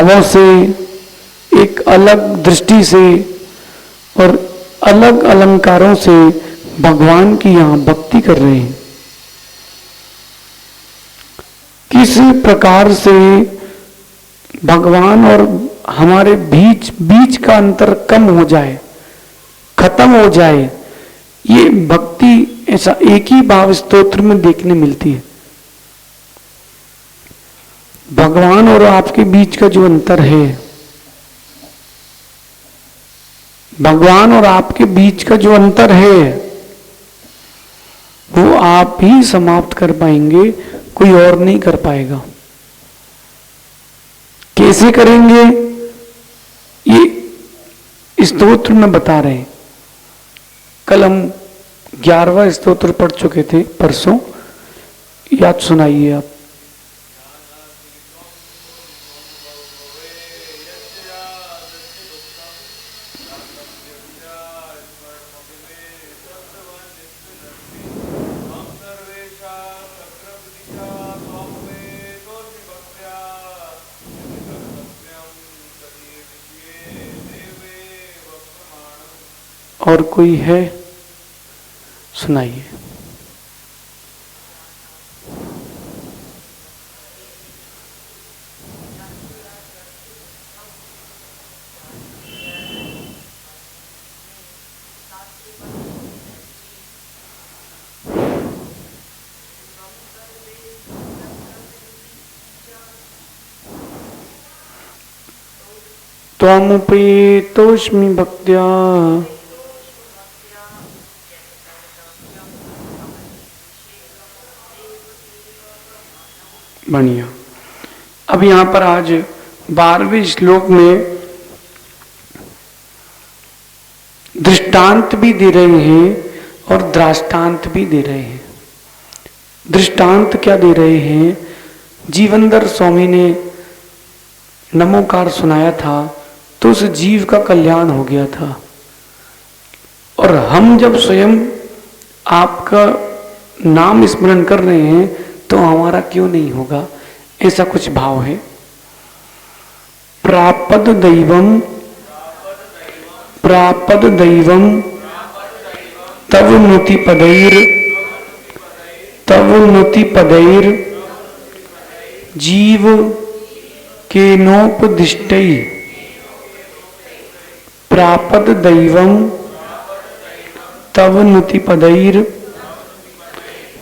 भावों से, एक अलग दृष्टि से और अलग अलंकारों से भगवान की यहां भक्ति कर रहे हैं। किस प्रकार से भगवान और हमारे बीच का अंतर कम हो जाए, खत्म हो जाए, ये भक्ति ऐसा एक ही भाव स्तोत्र में देखने मिलती है। भगवान और आपके बीच का जो अंतर है, भगवान और आपके बीच का जो अंतर है, वो आप ही समाप्त कर पाएंगे, कोई और नहीं कर पाएगा। कैसे करेंगे, ये स्तोत्र में बता रहे हैं। कल हम 11वां स्तोत्र पढ़ चुके थे परसों, याद सुनाइए आप। और कोई है, सुनाइए। त्वमुपेतोऽस्मि भक्त्या बढ़िया। अब यहां पर आज 12वें श्लोक में दृष्टांत भी दे रहे हैं और दृष्टांत भी दे रहे हैं। दृष्टांत क्या दे रहे हैं? जीवनधर स्वामी ने नमोकार सुनाया था तो उस जीव का कल्याण हो गया था, और हम जब स्वयं आपका नाम स्मरण कर रहे हैं तो हमारा क्यों नहीं होगा, ऐसा कुछ भाव है। प्रापद दैवम तव नुति पदैर जीव केनोपदिष्टै। प्रापद दैवम तव नुति पदैर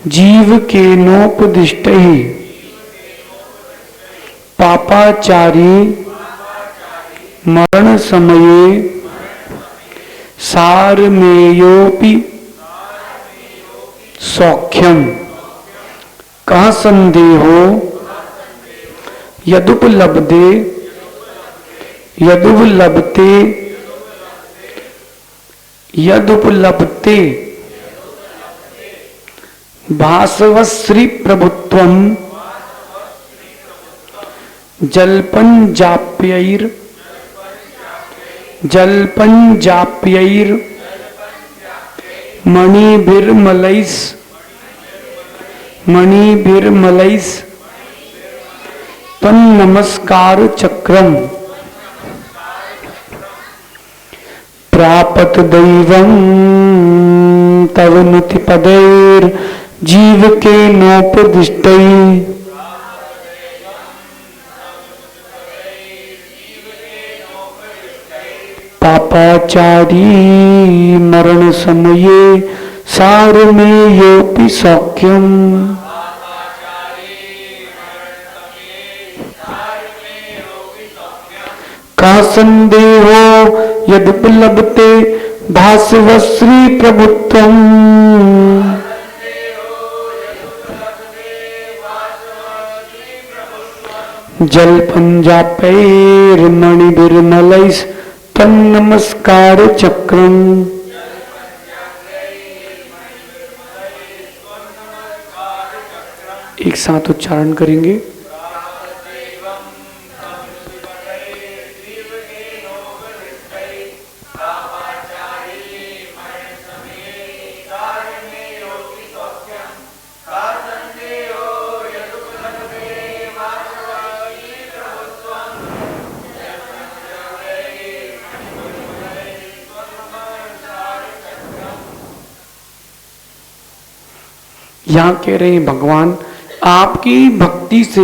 जीव केनोपदिष्टै। पापाचारी मरण समये सारमेयोपि सौख्यम। कहा संदेहो यदुपलब्धे भासवश्री प्रभुत्वम जल्पञ्जाप्यैर मणिभिर्मलैस् तन्नमस्कार चक्रम। प्रापत दैवं तव नुति पदैर जीव के नोपदिष्टै। पापाचारी मरण समये सारमेयोपि सौख्यम। का संदेहो यदुपलब्धे भासवश्री प्रभुत्वम। जल्पञ्जापैर मणिभिर्मलैस् तन्नमस्कार चक्रम। एक साथ उच्चारण करेंगे। यहां कह रहे हैं भगवान आपकी भक्ति से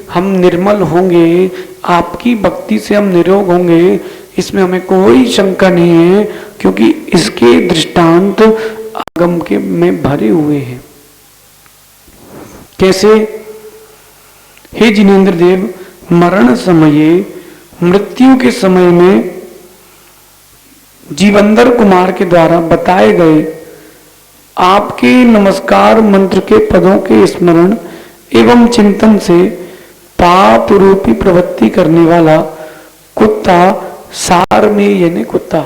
हम निर्मल होंगे, आपकी भक्ति से हम निरोग होंगे, इसमें हमें कोई शंका नहीं है, क्योंकि इसके दृष्टांत आगम के में भरे हुए हैं। कैसे? हे जिनेंद्र देव, मरण समये, मृत्यु के समय में जीवंदर कुमार के द्वारा बताए गए आपके नमस्कार मंत्र के पदों के स्मरण एवं चिंतन से पाप रूपी प्रवृत्ति करने वाला कुत्ता सार में यानी कुत्ता,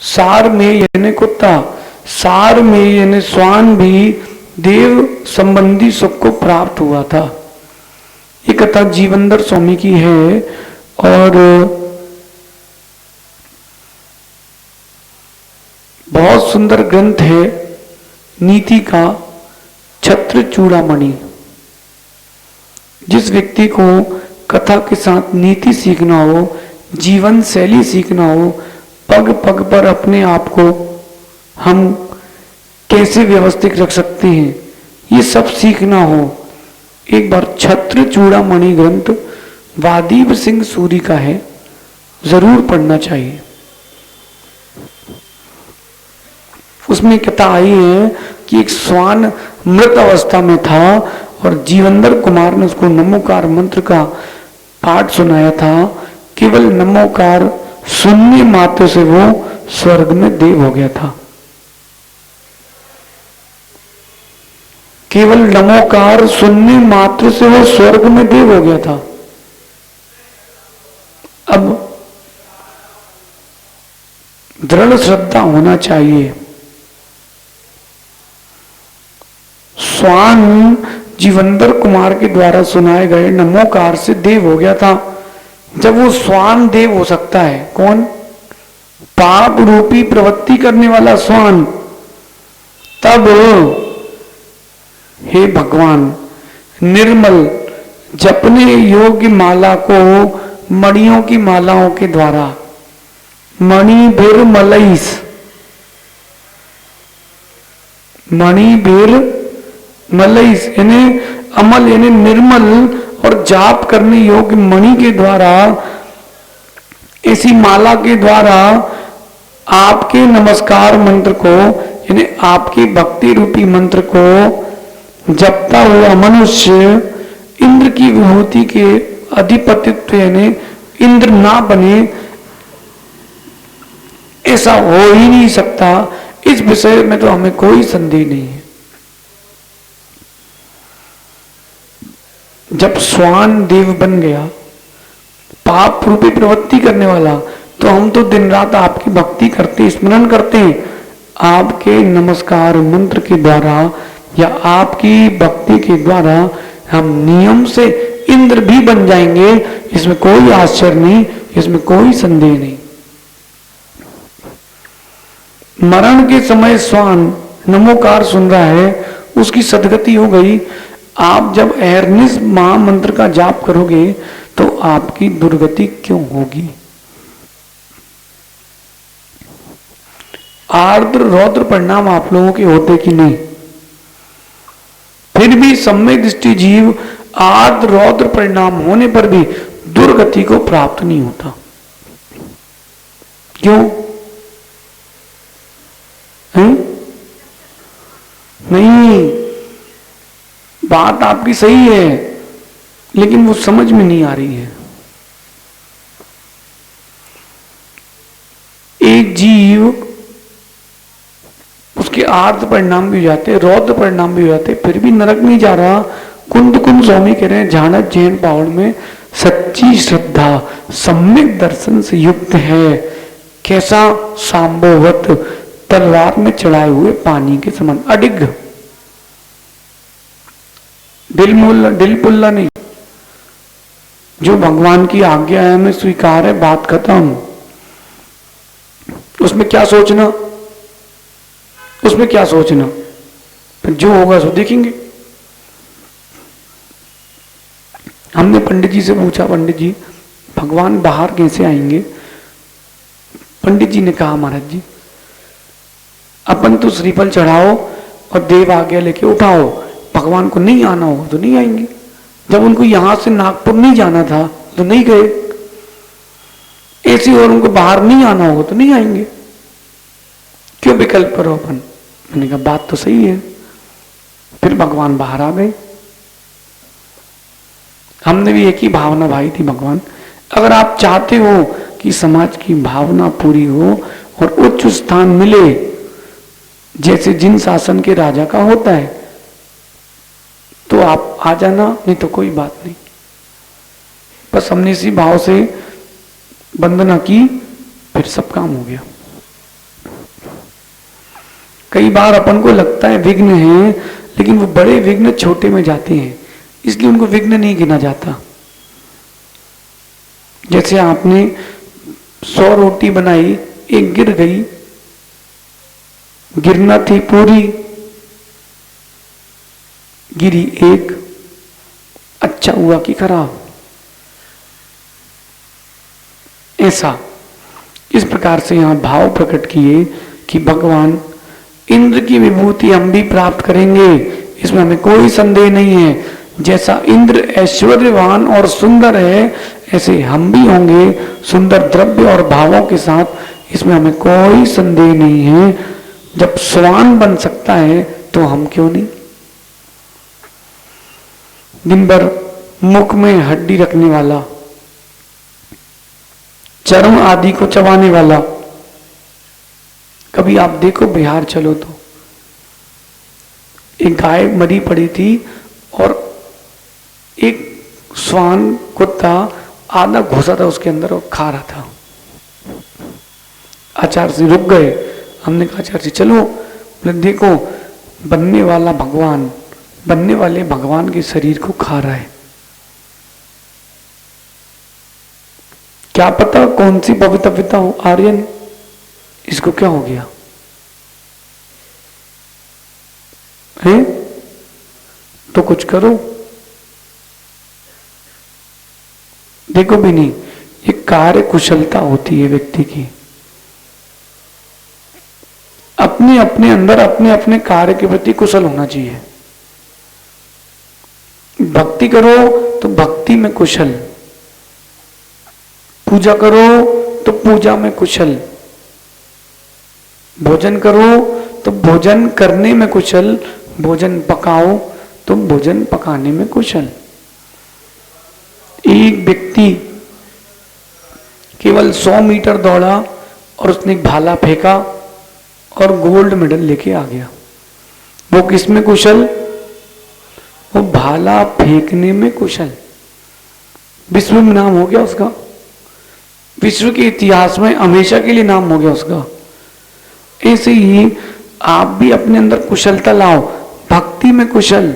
सार में यानी कुत्ता, सार में यानी स्वान भी देव संबंधी सुख को प्राप्त हुआ था। ये कथा जीवंदर स्वामी की है और बहुत सुंदर ग्रंथ है नीति का छत्र चूड़ामणि। जिस व्यक्ति को कथा के साथ नीति सीखना हो, जीवन शैली सीखना हो, पग पग पर अपने आप को हम कैसे व्यवस्थित रख सकते हैं, ये सब सीखना हो, एक बार छत्र चूड़ामणि ग्रंथ वादीप सिंह सूरी का है, जरूर पढ़ना चाहिए। उसमें कथा आई है कि एक श्वान मृत अवस्था में था और जीवंदर कुमार ने उसको नमोकार मंत्र का पाठ सुनाया था। केवल नमोकार सुनने मात्र से वो स्वर्ग में देव हो गया था। केवल नमोकार सुनने मात्र से वो स्वर्ग में देव हो गया था। अब दृढ़ श्रद्धा होना चाहिए। स्वान जीवंदर कुमार के द्वारा सुनाए गए नमोकार से देव हो गया था। जब वो स्वान देव हो सकता है, कौन? पाप रूपी प्रवृत्ति करने वाला स्वान। तब हे भगवान, निर्मल जपने योग्य माला को मणियों की मालाओं के द्वारा, मणि भीर मलईस, मणि भीर मलईस यानी अमल यानी निर्मल और जाप करने योग्य मणि के द्वारा, इसी माला के द्वारा आपके नमस्कार मंत्र को यानी आपकी भक्ति रूपी मंत्र को जपता हुआ मनुष्य इंद्र की विभूति के अधिपतित्व यानी इंद्र ना बने, ऐसा हो ही नहीं सकता। इस विषय में तो हमें कोई संदेह नहीं है। जब स्वान देव बन गया, पाप रूपी प्रवृत्ति करने वाला, तो हम तो दिन रात आपकी भक्ति करते, स्मरण करते हैं। आपके नमस्कार मंत्र के द्वारा या आपकी भक्ति के द्वारा हम नियम से इंद्र भी बन जाएंगे, इसमें कोई आश्चर्य नहीं, इसमें कोई संदेह नहीं। मरण के समय स्वान नमोकार सुन रहा है, उसकी सदगति हो गई। आप जब अहरनिश महामंत्र का जाप करोगे तो आपकी दुर्गति क्यों होगी? आर्द्र रौद्र परिणाम आप लोगों के होते कि नहीं? फिर भी सम्यक दृष्टि जीव आर्द्र रौद्र परिणाम होने पर भी दुर्गति को प्राप्त नहीं होता। क्यों? नहीं, बात आपकी सही है, लेकिन वो समझ में नहीं आ रही है। एक जीव, उसके आर्द्र परिणाम भी हो जाते, रौद्र परिणाम भी हो जाते, फिर भी नरक नहीं जा रहा। कुंद स्वामी कह रहे हैं झानक जैन पावड़ में सच्ची श्रद्धा सम्यक दर्शन से युक्त है, कैसा? सांबोवत, तलवार में चढ़ाए हुए पानी के समान अडिग, दिल पुल्ला नहीं। जो भगवान की आज्ञा है हमें स्वीकार है, बात खत्म। उसमें क्या सोचना, उसमें क्या सोचना, फिर जो होगा सो देखेंगे। हमने पंडित जी से पूछा, पंडित जी भगवान बाहर कैसे आएंगे? पंडित जी ने कहा, महाराज जी अपन तो श्रीफल चढ़ाओ और देव आज्ञा लेके उठाओ, भगवान को नहीं आना होगा तो नहीं आएंगे। जब उनको यहां से नागपुर नहीं जाना था तो नहीं गए, ऐसी और उनको बाहर नहीं आना होगा तो नहीं आएंगे। क्यों विकल्प करो अपन? मैंने कहा बात तो सही है। फिर भगवान बाहर आ गए। हमने भी एक ही भावना भाई थी, भगवान अगर आप चाहते हो कि समाज की भावना पूरी हो और उच्च स्थान मिले जैसे जिन शासन के राजा का होता है, तो आप आ जाना, नहीं तो कोई बात नहीं। बस हमने इसी भाव से वंदना की, फिर सब काम हो गया। कई बार अपन को लगता है विघ्न है, लेकिन वो बड़े विघ्न छोटे में जाते हैं, इसलिए उनको विघ्न नहीं गिना जाता। जैसे आपने 100 रोटी बनाई, एक गिर गई, गिरना थी पूरी, गिरी एक, अच्छा हुआ कि खराब? ऐसा इस प्रकार से यहां भाव प्रकट किए कि भगवान इंद्र की विभूति हम भी प्राप्त करेंगे, इसमें हमें कोई संदेह नहीं है। जैसा इंद्र ऐश्वर्यवान और सुंदर है, ऐसे हम भी होंगे सुंदर द्रव्य और भावों के साथ, इसमें हमें कोई संदेह नहीं है। जब स्वान बन सकता है तो हम क्यों नहीं? दिन भर मुख में हड्डी रखने वाला, चर्म आदि को चबाने वाला, कभी आप देखो बिहार चलो तो एक गाय मरी पड़ी थी और एक स्वान कुत्ता आधा घुसा था उसके अंदर और खा रहा था। आचार्य जी रुक गए। हमने कहा आचार्य जी चलो। बोले देखो बनने वाला भगवान, बनने वाले भगवान के शरीर को खा रहा है। क्या पता कौन सी पवित्रता हो आर्यन, इसको क्या हो गया है? तो कुछ करो। देखो भी नहीं, ये कार्य कुशलता होती है व्यक्ति की। अपने अपने अंदर अपने अपने कार्य के प्रति कुशल होना चाहिए। भक्ति करो तो भक्ति में कुशल, पूजा करो तो पूजा में कुशल, भोजन करो तो भोजन करने में कुशल, भोजन पकाओ तो भोजन पकाने में कुशल। एक व्यक्ति केवल 100 मीटर दौड़ा और उसने भाला फेंका और गोल्ड मेडल लेके आ गया। वो किस में कुशल? वो भाला फेंकने में कुशल। विश्व में नाम हो गया उसका, विश्व के इतिहास में हमेशा के लिए नाम हो गया उसका। ऐसे ही आप भी अपने अंदर कुशलता लाओ, भक्ति में कुशल,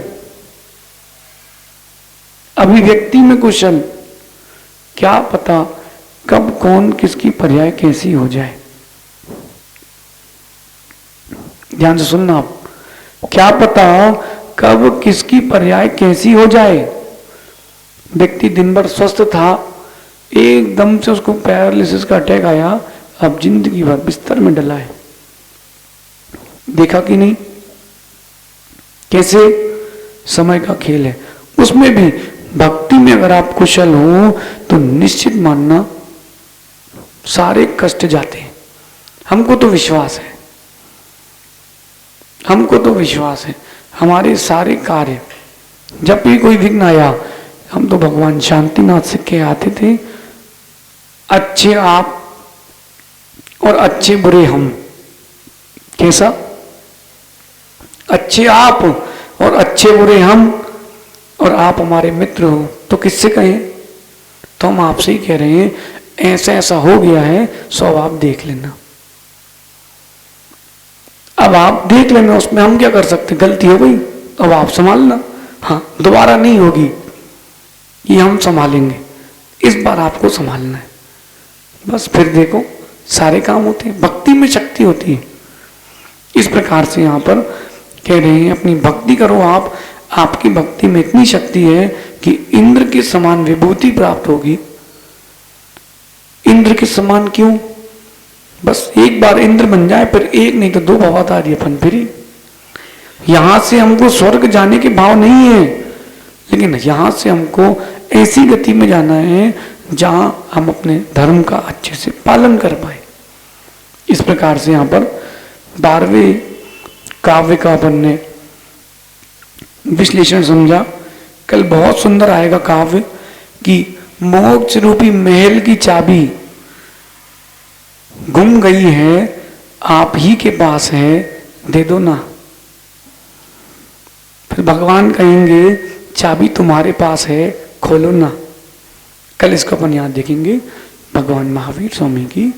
अभिव्यक्ति में कुशल। क्या पता कब कौन किसकी पर्याय कैसी हो जाए। ध्यान से सुनना आप, क्या पता कब किसकी पर्याय कैसी हो जाए। व्यक्ति दिन भर स्वस्थ था, एकदम से उसको पैरालिसिस का अटैक आया, अब जिंदगी भर बिस्तर में डला है। देखा कि नहीं कैसे समय का खेल है। उसमें भी भक्ति में अगर आप कुशल हो तो निश्चित मानना सारे कष्ट जाते हैं। हमको तो विश्वास है, हमको तो विश्वास है, हमारे सारे कार्य, जब भी कोई विघ्न आया, हम तो भगवान शांतिनाथ से के आते थे, अच्छे आप और अच्छे बुरे हम। कैसा? अच्छे आप और अच्छे बुरे हम, और आप हमारे मित्र हो तो किससे कहें? तो हम आपसे ही कह रहे हैं ऐसा ऐसा हो गया है, सो आप देख लेना। अब आप देख लेना, उसमें हम क्या कर सकते? गलती हो गई अब आप संभालना, हाँ दोबारा नहीं होगी, ये हम संभालेंगे, इस बार आपको संभालना है। बस फिर देखो सारे काम होते हैं, भक्ति में शक्ति होती है। इस प्रकार से यहां पर कह रहे हैं अपनी भक्ति करो आप, आपकी भक्ति में इतनी शक्ति है कि इंद्र के समान विभूति प्राप्त होगी। इंद्र के समान क्यों? बस एक बार इंद्र बन जाए, फिर एक नहीं तो 2 अवतारी अपन फिर यहां से हमको स्वर्ग जाने के भाव नहीं है, लेकिन यहां से हमको ऐसी गति में जाना है जहां हम अपने धर्म का अच्छे से पालन कर पाए। इस प्रकार से यहां पर 12वें काव्य का अपन ने विश्लेषण समझा। कल बहुत सुंदर आएगा काव्य कि मोक्ष रूपी महल की चाबी गुम गई है, आप ही के पास है, दे दो ना। फिर भगवान कहेंगे चाबी तुम्हारे पास है, खोलो ना। कल इसको अपन याद देखेंगे। भगवान महावीर स्वामी की